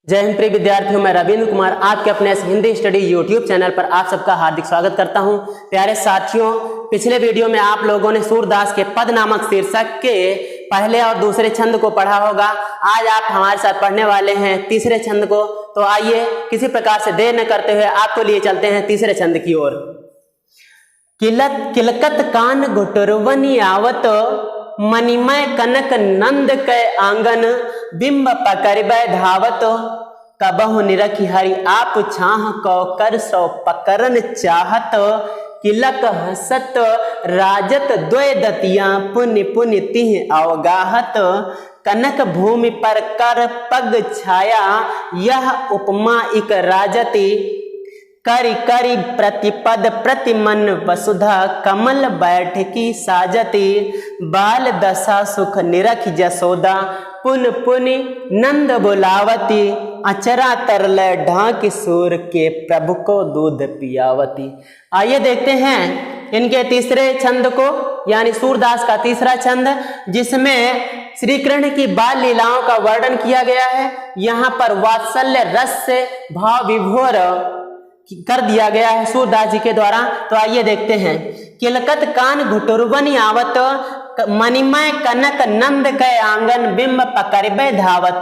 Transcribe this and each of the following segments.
जय हिंद प्रिय विद्यार्थियों, मैं रविंद्र कुमार आपके अपने इस हिंदी स्टडी यूट्यूब चैनल पर आप सबका हार्दिक स्वागत करता हूं। प्यारे साथियों, पिछले वीडियो में आप लोगों ने सूरदास के पद नामक शीर्षक के पहले और दूसरे छंद को पढ़ा होगा। आज आप हमारे साथ पढ़ने वाले हैं तीसरे छंद को। तो आइए किसी प्रकार से देर न करते हुए आपको लिए चलते हैं तीसरे छंद की ओर। किलकत कान घुटुरवनी आवत, मणिमय कनक नंद कै आंगन, बिंब पकड़बै धावत, कबहु निरखि हरि आप छाह कौ कर सौ पकड़न चाहत, किलक हसत राजत द्वय दतिया, पुण्य पुण्य तिह अवगाहत, कनक भूमि पर कर पग छाया, यह उपमा इक राजति, करि करि प्रतिपद प्रतिमन वसुधा, कमल बैठकी साजती, बाल दशा सुख निरख जसोदा, पुन पुनि नंद बुलावती, अचरा तरल ढाक सूर के प्रभु को दूध पियावती। आइए देखते हैं इनके तीसरे छंद को, यानी सूरदास का तीसरा छंद, जिसमें श्री कृष्ण की बाल लीलाओं का वर्णन किया गया है। यहाँ पर वात्सल्य रस से भाव विभोर कर दिया गया है सूरदास जी के द्वारा। तो आइए देखते हैं। किलकत कान घुटुरवनी आवत, मणिमय कनक नंद कै आंगन, बिंब पकड़बै धावत।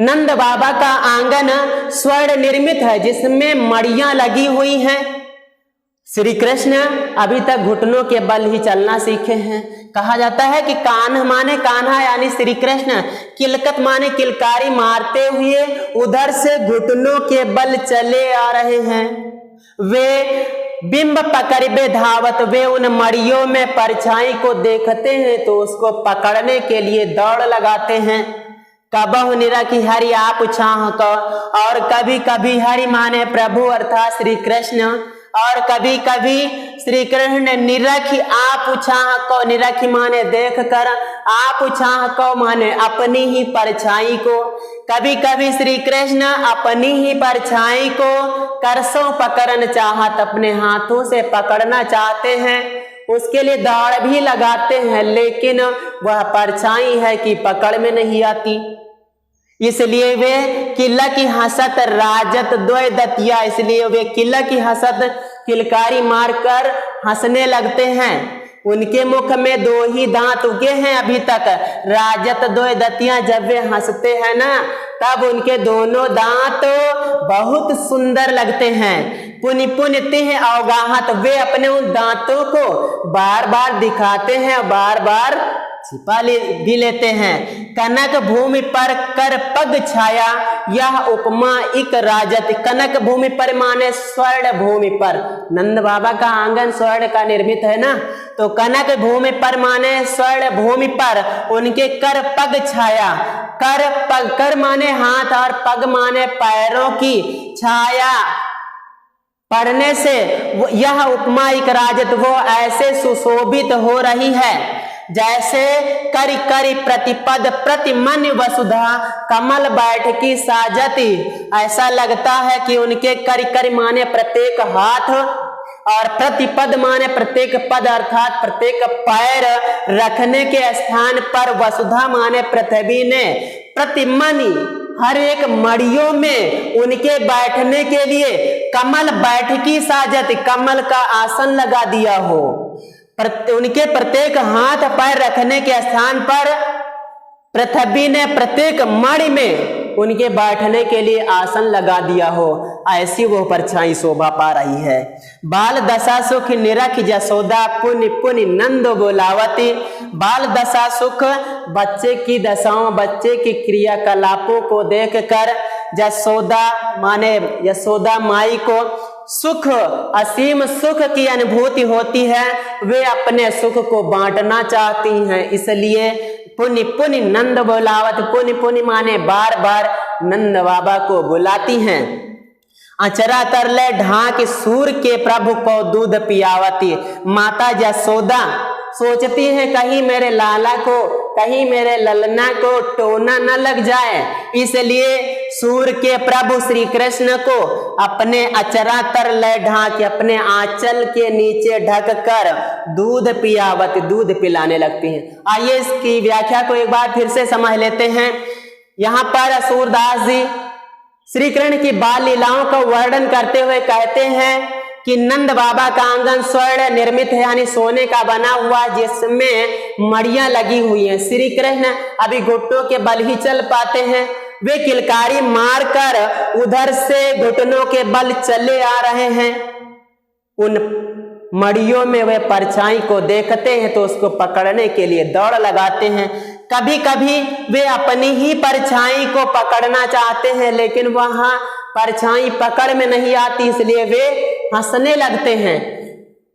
नंद बाबा का आंगन स्वर्ण निर्मित है, जिसमें मड़ियां लगी हुई हैं। श्री कृष्ण अभी तक घुटनों के बल ही चलना सीखे हैं। कहा जाता है कि कान्ह माने कान्हा यानी श्री कृष्ण, किलकत माने किलकारी मारते हुए उधर से घुटनों के बल चले आ रहे हैं। वे बिंब पकड़बे धावत, वे उन मड़ियों में परछाई को देखते हैं तो उसको पकड़ने के लिए दौड़ लगाते हैं। कबहु निरखि हरि आप छाह को, और कभी कभी हरि माने प्रभु अर्थात श्री कृष्ण, और कभी कभी श्री कृष्ण निरखि आप छाह को, निरखि माने देख कर, आप छाह को माने अपनी ही परछाई को। कभी कभी श्री कृष्ण अपनी ही परछाई को करसों पकड़न चाहत, अपने हाथों से पकड़ना चाहते हैं, उसके लिए दौड़ भी लगाते हैं, लेकिन वह परछाई है कि पकड़ में नहीं आती। इसलिए वे किला की हसत राजत द्वय दतिया, इसलिए वे किला की हसत किलकारी मारकर हंसने लगते हैं। उनके मुख में दो ही दांत उगे हैं अभी तक। राजत द्वय दतिया, जब वे हंसते हैं ना, तब उनके दोनों दांत बहुत सुंदर लगते हैं। पुनि पुनि तिह अवगाहत, वे अपने उन दांतों को बार बार दिखाते हैं, बार बार छिपा भी लेते हैं। कनक भूमि पर कर पग छाया, यह उपमा इक राजत। कनक भूमि पर माने स्वर्ण भूमि पर। नंद बाबा का आंगन स्वर्ण का निर्मित है ना, तो कनक भूमि पर माने स्वर्ण भूमि पर उनके कर पग छाया। कर पग, कर माने हाथ और पग माने पैरों की छाया पड़ने से यह उपमा इक राजत, वो ऐसे सुशोभित हो रही है जैसे करि करि प्रतिपद प्रतिमन वसुधा, कमल बैठकी साजती। ऐसा लगता है कि उनके करि करि माने प्रत्येक हाथ, और प्रतिपद माने प्रत्येक पद अर्थात प्रत्येक पैर रखने के स्थान पर, वसुधा माने पृथ्वी ने, प्रतिमनि हर एक मड़ियों में उनके बैठने के लिए कमल बैठकी साजत, कमल का आसन लगा दिया हो। उनके प्रत्येक हाथ पैर रखने के स्थान पर पृथ्वी ने प्रत्येक मणि में उनके बैठने के लिए आसन लगा दिया हो, ऐसी वो परछाई शोभा पा रही है। बाल दशा सुख निरख जसोदा, पुनि पुनि नंद बुलावती। बाल दशा सुख, बच्चे की दशाओं, बच्चे की क्रियाकलापों को देखकर जसोदा माने यशोदा माई को सुख, असीम सुख की अनुभूति होती है। वे अपने सुख को बांटना चाहती हैं, इसलिए पुनि पुनि नंद बुलावत, पुनि पुनि माने बार बार नंद बाबा को बुलाती हैं। अचरा तरले ढाक सूर के प्रभु को दूध पियावती। माता यशोदा सोचती है कहीं मेरे लाला को, कहीं मेरे ललना को टोना न लग जाए, इसलिए सूर के प्रभु श्री कृष्ण को अपने अचरा तरले ढाक, अपने आंचल के नीचे ढक कर दूध पियावती, दूध पिलाने लगती हैं। आइए इसकी व्याख्या को एक बार फिर से समझ लेते हैं। यहाँ पर सूरदास जी श्री कृष्ण की बाल लीलाओं का वर्णन करते हुए कहते हैं कि नंद बाबा का आंगन स्वर्ण निर्मित है, यानी सोने का बना हुआ, जिसमें मड़ियां लगी हुई हैं। श्री कृष्ण अभी घुटनों के बल ही चल पाते हैं। वे किलकारी मारकर उधर से घुटनों के बल चले आ रहे हैं। उन मड़ियों में वे परछाई को देखते हैं तो उसको पकड़ने के लिए दौड़ लगाते हैं। कभी कभी वे अपनी ही परछाई को पकड़ना चाहते हैं, लेकिन वहां परछाई पकड़ में नहीं आती, इसलिए वे हंसने लगते हैं।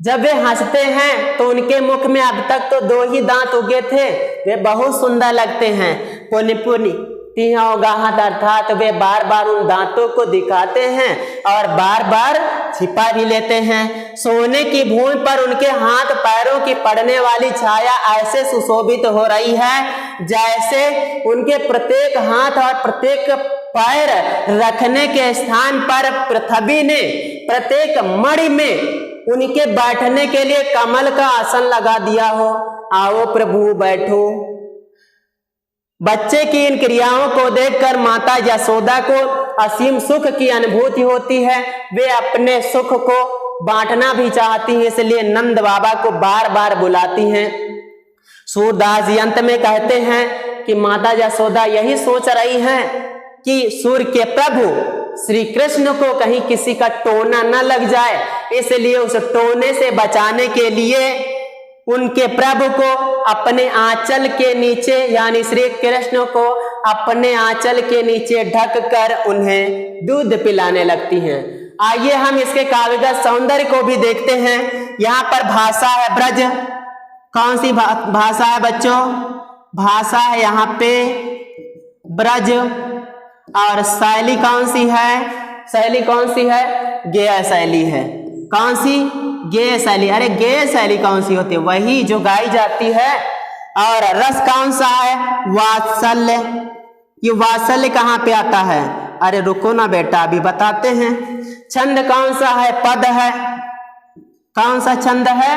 जब वे हंसते हैं तो उनके मुख में अब तक तो 2 ही दांत उगे थे, वे बहुत सुंदर लगते हैं। पुनि पुनि तिहाओगाहत, अर्थात वे बार बार उन दांतों को दिखाते हैं और बार बार छिपा भी लेते हैं। सोने की भूमि पर उनके हाथ पैरों की पड़ने वाली छाया ऐसे सुशोभित हो रही है जैसे उनके प्रत्येक हाथ और प्रत्येक पैर रखने के स्थान पर पृथ्वी ने प्रत्येक मणि में उनके बैठने के लिए कमल का आसन लगा दिया हो। आओ प्रभु बैठो। बच्चे की इन क्रियाओं को देखकर माता यशोदा को असीम सुख की अनुभूति होती है। वे अपने सुख को बांटना भी चाहती हैं, इसलिए नंद बाबा को बार बार बुलाती हैं। सूरदास जी अंत में कहते हैं कि माता यशोदा यही सोच रही हैं कि सूर्य के प्रभु श्री कृष्ण को कहीं किसी का टोना न लग जाए, इसलिए उस टोने से बचाने के लिए उनके प्रभु को अपने आंचल के नीचे, यानी श्री कृष्ण को अपने आंचल के नीचे ढककर उन्हें दूध पिलाने लगती हैं। आइए हम इसके काव्यगत सौंदर्य को भी देखते हैं। यहाँ पर भाषा है ब्रज। कौन सी भाषा है बच्चों? भाषा है यहाँ पे ब्रज। और शैली कौन सी है? शैली कौन सी है? गेय शैली है। कौन सी? गेय शैली। अरे गेय शैली कौन सी होती है? वही जो गाई जाती है। और रस कौन सा है? वात्सल्य। ये वात्सल्य कहाँ पे आता है? अरे रुको ना बेटा, अभी बताते हैं। छंद कौन सा है? पद है। कौन सा छंद है?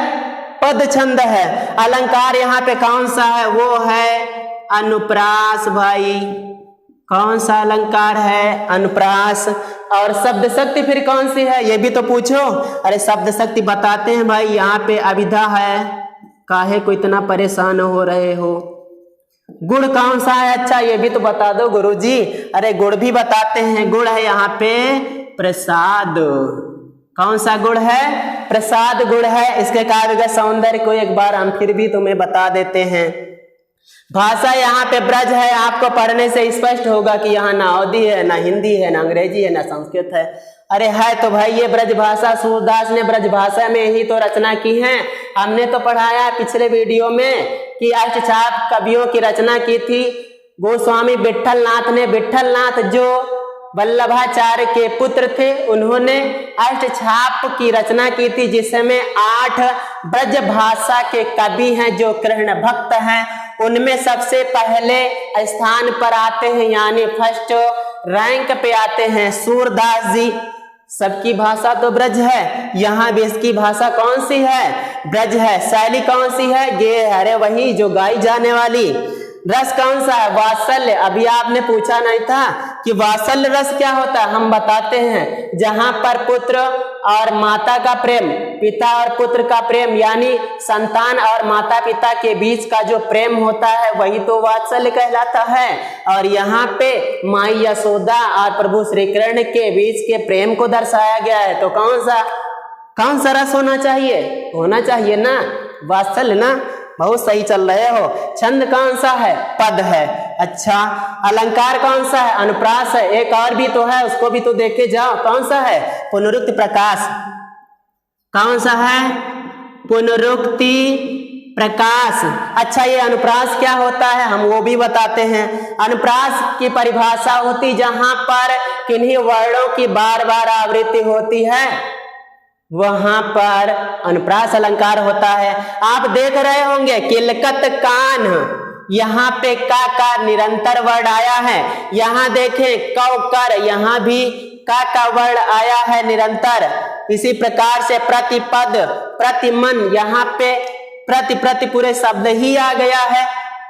पद छंद है। अलंकार यहाँ पे कौन सा है? वो है अनुप्रास भाई। कौन सा अलंकार है? अनुप्रास। और शब्द शक्ति फिर कौन सी है? ये भी तो पूछो। अरे शब्द शक्ति बताते हैं भाई, यहाँ पे अभिधा है। काहे को इतना परेशान हो रहे हो? गुण कौन सा है? अच्छा ये भी तो बता दो गुरुजी। अरे गुण भी बताते हैं। गुण है यहाँ पे प्रसाद। कौन सा गुण है? प्रसाद गुण है। इसके काव्यगत सौंदर्य को एक बार हम फिर भी तुम्हें बता देते हैं। भाषा यहाँ पे ब्रज है। आपको पढ़ने से स्पष्ट होगा कि यहाँ ना अवधी है, ना हिंदी है, ना अंग्रेजी है, ना संस्कृत है। अरे है तो भाई ये ब्रज भाषा। सूरदास ने ब्रज भाषा में ही तो रचना की है। हमने तो पढ़ाया पिछले वीडियो में कि अष्टछाप कवियों की रचना की थी गोस्वामी विट्ठल नाथ ने। विट्ठल नाथ जो वल्लभाचार्य के पुत्र थे, उन्होंने अष्टछाप की रचना की थी, जिसमें 8 ब्रज भाषा के कवि हैं जो कृष्ण भक्त हैं। उनमें सबसे पहले स्थान पर आते हैं, यानी फर्स्ट रैंक पे आते हैं सूरदास जी। सबकी भाषा तो ब्रज है, यहाँ भी इसकी भाषा कौन सी है? ब्रज है। शैली कौन सी है? गे। अरे वही जो गाई जाने वाली। रस कौन सा है? वात्सल्य। अभी आपने पूछा नहीं था कि वात्सल्य रस क्या होता है? हम बताते हैं। जहां पर पुत्र और माता का प्रेम, पिता और पुत्र का प्रेम, यानी संतान और माता पिता के बीच का जो प्रेम होता है वही तो वात्सल्य कहलाता है। और यहाँ पे माई यशोदा और प्रभु श्री कृष्ण के बीच के प्रेम को दर्शाया गया है। तो कौन सा रस होना चाहिए? होना चाहिए ना वात्सल्य ना। बहुत सही चल रहे हो। छंद कौन सा है? पद है। अच्छा अलंकार कौन सा है? अनुप्रास है। एक और भी तो है, उसको भी तो देखे जाओ। कौन सा है? पुनरुक्ति प्रकाश। कौन सा है? पुनरुक्ति प्रकाश। अच्छा ये अनुप्रास क्या होता है? हम वो भी बताते हैं। अनुप्रास की परिभाषा होती जहां पर किन्हीं वर्णों की बार बार आवृत्ति होती है, वहां पर अनुप्रास अलंकार होता है। आप देख रहे होंगे किलकत कान, यहाँ पे का निरंतर वर्ड आया है। यहाँ देखें कौ कर, यहाँ भी का वर्ड आया है निरंतर। इसी प्रकार से प्रतिपद, प्रतिमन, यहाँ पे प्रति पूरे शब्द ही आ गया है।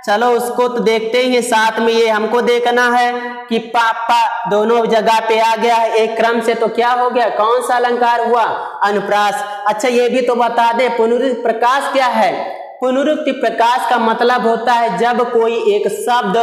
चलो उसको तो देखते ही हैं, साथ में ये हमको देखना है कि पापा दोनों जगह पे आ गया है एक क्रम से, तो क्या हो गया, कौन सा अलंकार हुआ, अनुप्रास। अच्छा ये भी तो बता दे पुनरुक्ति प्रकाश क्या है। पुनरुक्ति प्रकाश का मतलब होता है जब कोई एक शब्द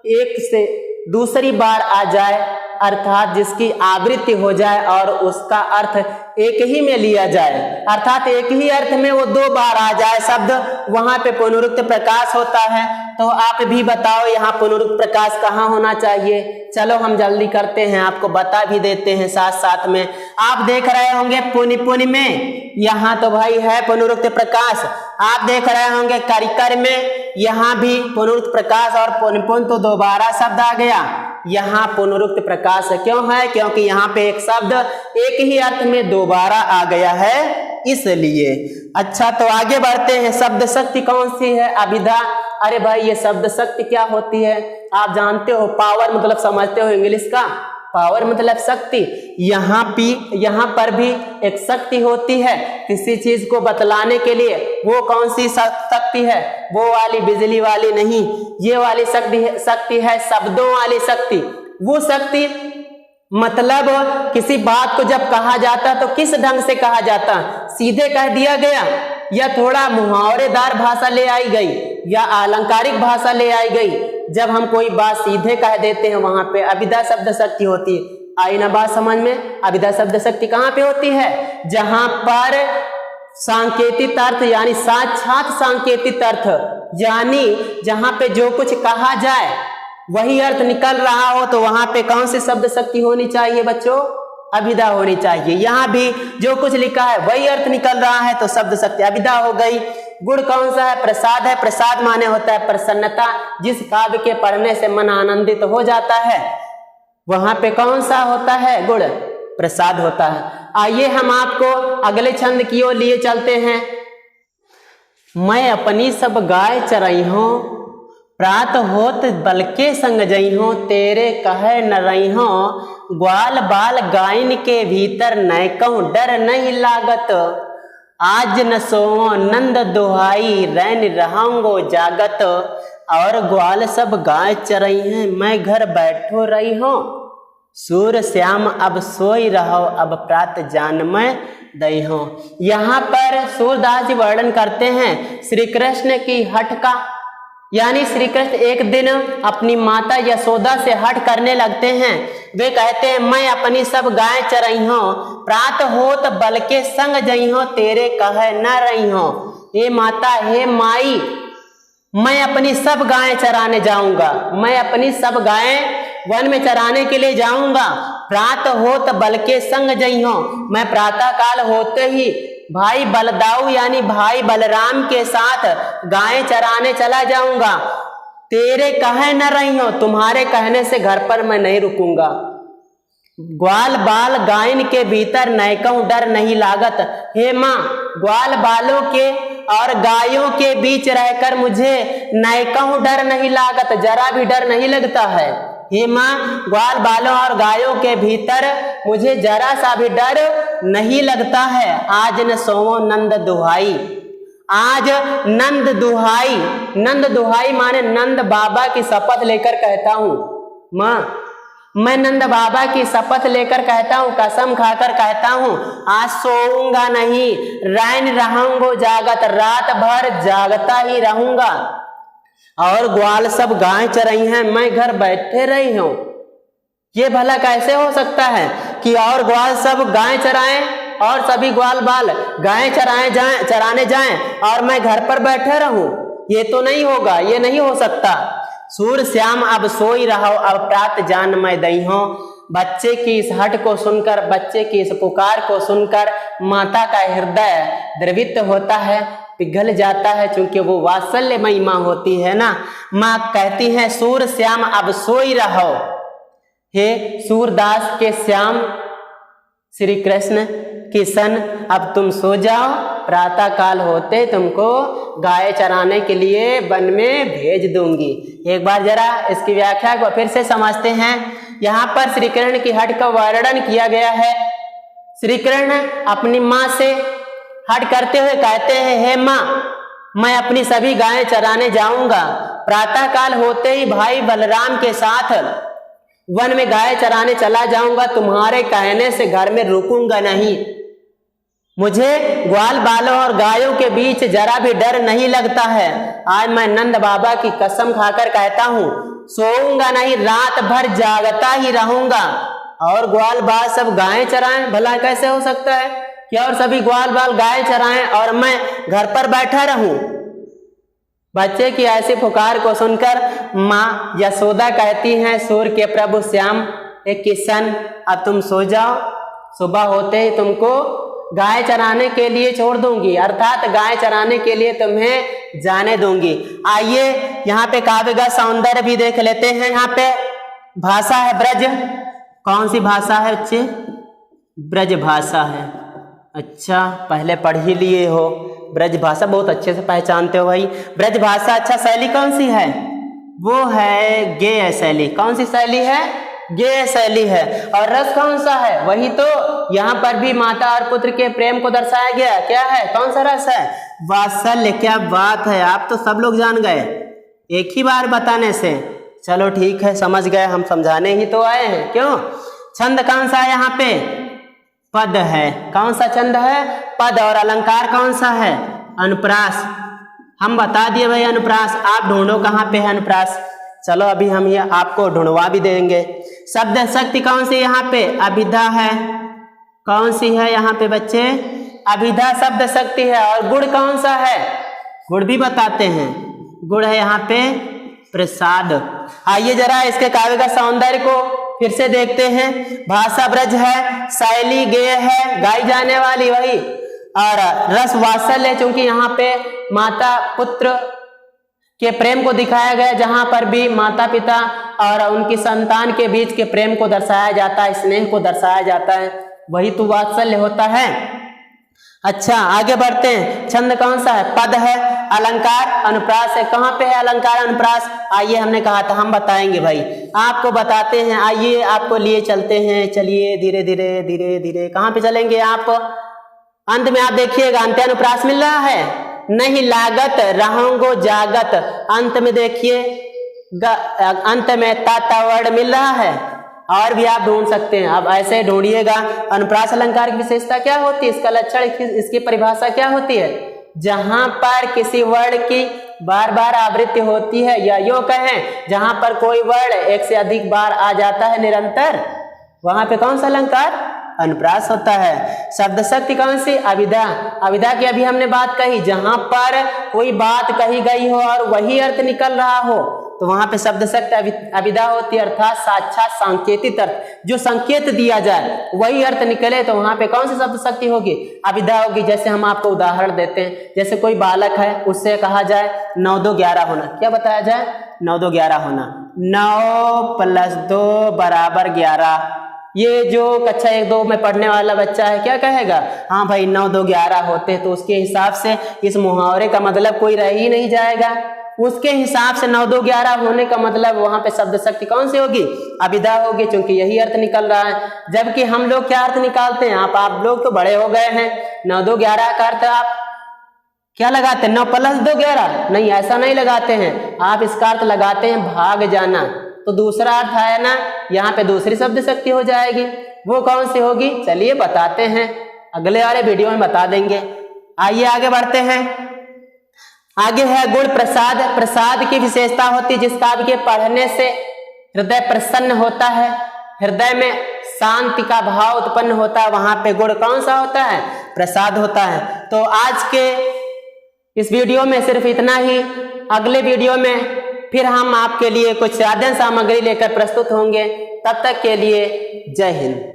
एक से दूसरी बार आ जाए, अर्थात जिसकी आवृत्ति हो जाए और उसका अर्थ एक ही में लिया जाए, अर्थात एक ही अर्थ में वो दो बार आ जाए शब्द, वहां पे पुनरुक्ति प्रकाश होता है। तो आप भी बताओ यहाँ पुनरुक्ति प्रकाश कहाँ होना चाहिए। चलो हम जल्दी करते हैं, आपको बता भी देते हैं साथ साथ में। आप देख रहे होंगे पुनि पुनि में, यहाँ तो भाई है पुनरुक्ति प्रकाश। आप देख रहे होंगे करिकर में, यहाँ भी पुनरुक्ति प्रकाश और पुनि पुन तो दोबारा शब्द आ गया, यहाँ पुनरुक्ति प्रकाश क्यों है, क्योंकि यहाँ पे एक शब्द एक ही अर्थ में दोबारा आ गया है इसलिए। अच्छा तो आगे बढ़ते हैं, शब्द शक्ति कौन सी है, अभिधा। अरे भाई ये शब्द शक्ति क्या होती है, आप जानते हो पावर मतलब समझते हो इंग्लिश का, पावर मतलब शक्ति। यहाँ पर भी एक शक्ति होती है किसी चीज को बतलाने के लिए। वो कौन सी शक्ति है, वो वाली बिजली वाली नहीं, ये वाली शक्ति है शब्दों वाली शक्ति। वो शक्ति मतलब किसी बात को जब कहा जाता तो किस ढंग से कहा जाता, सीधे कह दिया गया या थोड़ा मुहावरेदार भाषा ले आई गई या अलंकारिक भाषा ले आई गई। जब हम कोई बात सीधे कह देते हैं वहां पे अभिधा शब्द शक्ति होती है। आई ना बात समझ में। अभिधा शब्द शक्ति कहाँ पे होती है, जहां पर सांकेतिक अर्थ यानी साक्षात सांकेतिक अर्थ, यानी जहां पे जो कुछ कहा जाए वही अर्थ निकल रहा हो, तो वहां पे कौन सी शब्द शक्ति होनी चाहिए बच्चों, अभिधा होनी चाहिए। यहाँ भी जो कुछ लिखा है वही अर्थ निकल रहा है तो शब्द शक्ति अभिधा हो गई। गुण कौन सा है, प्रसाद है। प्रसाद माने होता है प्रसन्नता, जिस काव्य के पढ़ने से मन आनंदित हो जाता है वहां पे कौन सा होता है, गुण प्रसाद होता है। आइए हम आपको अगले छंद की ओर लिए चलते हैं। मैं अपनी सब गाय चरई हूं, प्रात होत बल के संग जई हो, तेरे कहे न रही हो, ग्वाल बाल गायन के भीतर नय कहूं डर नहीं लागत, आज न सोओ नंद दुहाई रैन रहांगो जागत, और ग्वाल सब गाय चरई हैं मैं घर बैठो रही हो, सूर श्याम अब सोई रहो अब प्रात जान मैं दई हो। यहाँ पर सूरदास जी वर्णन करते हैं श्री कृष्ण की हठ का, यानी श्री कृष्ण एक दिन अपनी माता यशोदा से हठ करने लगते हैं। वे कहते हैं मैं अपनी सब गाय चरई हूं, प्रात होत बल के संग जई हो, तेरे कहे न रही हो। हे माता, हे माई, मैं अपनी सब गायें चराने जाऊंगा, मैं अपनी सब गायें वन में चराने के लिए जाऊंगा। प्रात होत बल के संग जई हो, मैं प्रातः काल होते ही भाई बलदाऊ यानी भाई बलराम के साथ गायें चराने चला जाऊंगा। तेरे कहे न रही हो, तुम्हारे कहने से घर पर मैं नहीं रुकूंगा। ग्वाल बाल गायन के भीतर नैकहूं डर नहीं लागत। हे माँ, ग्वाल बालों के और गायों के बीच रहकर मुझे नैकहूं डर नहीं लागत, जरा भी डर नहीं लगता है। हे माँ, ग्वाल बालों और गायों के भीतर मुझे जरा सा भी डर नहीं लगता है। आज न सोओ नंद दुहाई, आज नंद दुहाई, नंद दुहाई माने नंद बाबा की शपथ लेकर कहता हूँ माँ, मैं नंद बाबा की शपथ लेकर कहता हूँ, कसम खाकर कहता हूँ, आज सोऊंगा नहीं, रैन रहूंगा जागत, रात भर जागता ही रहूंगा। और ग्वाल सब गाय चरई हैं, मैं घर बैठे रही हूं। ये भला कैसे हो सकता है कि और ग्वाल सब गाय चराएं और सभी ग्वाल बाल गाय चराने जाएं और मैं घर पर बैठे रहूं? ये तो नहीं होगा, ये नहीं हो सकता। सूर श्याम अब सोई रहो अब प्रात जान मैं दई हूं। बच्चे की इस हट को सुनकर, बच्चे की इस पुकार को सुनकर माता का हृदय द्रवित होता है, पिघल जाता है, क्योंकि वो वात्सल्यमयी माँ होती है ना। माँ कहती है सूर श्याम अब सोई रहो। हे सूरदास के श्याम श्री कृष्ण किशन, अब तुम सो जाओ, प्रातः काल होते तुमको गाय चराने के लिए वन में भेज दूंगी। एक बार जरा इसकी व्याख्या को फिर से समझते हैं। यहाँ पर श्री कृष्ण की हट का वर्णन किया गया है। श्री कृष्ण अपनी माँ से हट करते हुए कहते हैं, हे माँ, मैं अपनी सभी गायें चराने जाऊंगा। प्रातःकाल होते ही भाई बलराम के साथ वन में गाय चराने चला जाऊंगा। तुम्हारे कहने से घर में रुकूंगा नहीं। मुझे ग्वाल बालों और गायों के बीच जरा भी डर नहीं लगता है। आज मैं नंद बाबा की कसम खाकर कहता हूँ, सोऊंगा नहीं, रात भर जागता ही रहूंगा। और ग्वाल बाल सब गायें चराएं, भला कैसे हो सकता है कि और सभी ग्वाल बाल गायें चराएं और मैं घर पर बैठा रहूं। बच्चे की ऐसी पुकार को सुनकर माँ यशोदा कहती हैं, सूर्य के प्रभु श्याम एक किशन, अब तुम सो जाओ, सुबह होते ही तुमको गाय चराने के लिए छोड़ दूंगी, अर्थात गाय चराने के लिए तुम्हें जाने दूंगी। आइए यहाँ पे काव्य का सौंदर्य भी देख लेते हैं। यहाँ पे भाषा है ब्रज। कौन सी भाषा है बच्चे? ब्रज भाषा है। अच्छा, पहले पढ़ ही लिए हो, ब्रज भाषा बहुत अच्छे से पहचानते हो भाई। ब्रज भाषा। अच्छा, शैली कौन सी है? वो है गेय शैली। कौन सी शैली है? गेय शैली है। और रस कौन सा है? वही तो, यहाँ पर भी माता और पुत्र के प्रेम को दर्शाया गया। क्या है? कौन सा रस है? वात्सल्य। क्या बात है, आप तो सब लोग जान गए एक ही बार बताने से। चलो ठीक है, समझ गए, हम समझाने ही तो आए हैं। क्यों? छंद कौन सा है? यहाँ पे पद है। कौन सा छंद है? पद। और अलंकार कौन सा है? अनुप्रास। हम बता दिए भाई अनुप्रास, आप ढूंढो कहाँ पे है अनुप्रास। चलो अभी हम ये आपको ढूंढवा भी देंगे। शब्द शक्ति कौन सी यहाँ पे? अभिधा है। कौन सी है यहाँ पे बच्चे? अभिधा शब्द शक्ति है। और गुण कौन सा है? गुण भी बताते हैं। गुण है यहाँ पे प्रसाद। आइए जरा इसके काव्य का सौंदर्य को फिर से देखते हैं। भाषा ब्रज है, शैली गेय है, गाई जाने वाली वही, और रस वात्सल्य, चूंकि यहाँ पे माता पुत्र के प्रेम को दिखाया गया, जहां पर भी माता पिता और उनकी संतान के बीच के प्रेम को दर्शाया जाता है, स्नेह को दर्शाया जाता है, वही तो वात्सल्य होता है। अच्छा, आगे बढ़ते हैं। छंद कौन सा है? पद है। अलंकार अनुप्रास है। कहाँ पे है अलंकार अनुप्रास? आइए, हमने कहा था हम बताएंगे भाई, आपको बताते हैं। आइए आपको लिए चलते हैं। चलिए धीरे धीरे धीरे धीरे। कहाँ पे चलेंगे आप? अंत में आप देखिएगा, अंत्य अनुप्रास मिल रहा है। नहीं लागत रहूंगो जागत। अंत में देखिए, अंत में ताता वर्ड मिल रहा है। और भी आप ढूंढ सकते हैं, अब ऐसे ढूंढिएगा। अनुप्रास अलंकार की विशेषता क्या होती है? इसका लक्षण, इसकी परिभाषा क्या होती है? जहां पर किसी वर्ण की बार बार आवृत्ति होती है, या यूं कहें जहां पर कोई वर्ण एक से अधिक बार आ जाता है निरंतर, वहां पे कौन सा अलंकार? अनुप्रास होता है। शब्द शक्ति कौन सी? अभिधा। अभिधा की अभी हमने बात कही, जहां पर कोई बात कही गई हो और वही अर्थ निकल रहा हो, तो वहां पे शब्द शक्ति अभिधा होती है, अर्थात साक्षात सांकेतिक अर्थ, जो संकेत दिया जाए वही अर्थ निकले, तो वहां पे कौन सी शब्द शक्ति होगी? अभिधा होगी। जैसे हम आपको उदाहरण देते हैं, जैसे कोई बालक है, उससे कहा जाए 9 2 11 होना। क्या बताया जाए? 9 2 11 होना। 9 + 2 = 11। ये जो कक्षा 1 2 में पढ़ने वाला बच्चा है, क्या कहेगा? हाँ भाई, 9 2 11 होते हैं। तो उसके हिसाब से इस मुहावरे का मतलब कोई रह ही नहीं जाएगा। उसके हिसाब से 9 2 11 होने का मतलब वहां पे शब्द शक्ति कौन सी होगी? अभिधा होगी, क्योंकि यही अर्थ निकल रहा है। जबकि हम लोग क्या अर्थ निकालते हैं? आप लोग तो बड़े हो गए हैं, 9 2 11 का अर्थ आप क्या लगाते हैं? 9 + 2 11। नहीं, ऐसा नहीं लगाते हैं। आप इसका अर्थ लगाते हैं भाग जाना। तो दूसरा अर्थ है ना, यहाँ पे दूसरी शब्द शक्ति हो जाएगी। वो कौन सी होगी? चलिए बताते हैं, अगले वाले वीडियो में बता देंगे। आइए आगे बढ़ते हैं। आगे है गुण प्रसाद। प्रसाद की विशेषता होती है जिस काव्य के पढ़ने से हृदय प्रसन्न होता है, हृदय में शांति का भाव उत्पन्न होता है, वहां पे गुण कौन सा होता है? प्रसाद होता है। तो आज के इस वीडियो में सिर्फ इतना ही। अगले वीडियो में फिर हम आपके लिए कुछ साधन सामग्री लेकर प्रस्तुत होंगे। तब तक के लिए जय हिंद।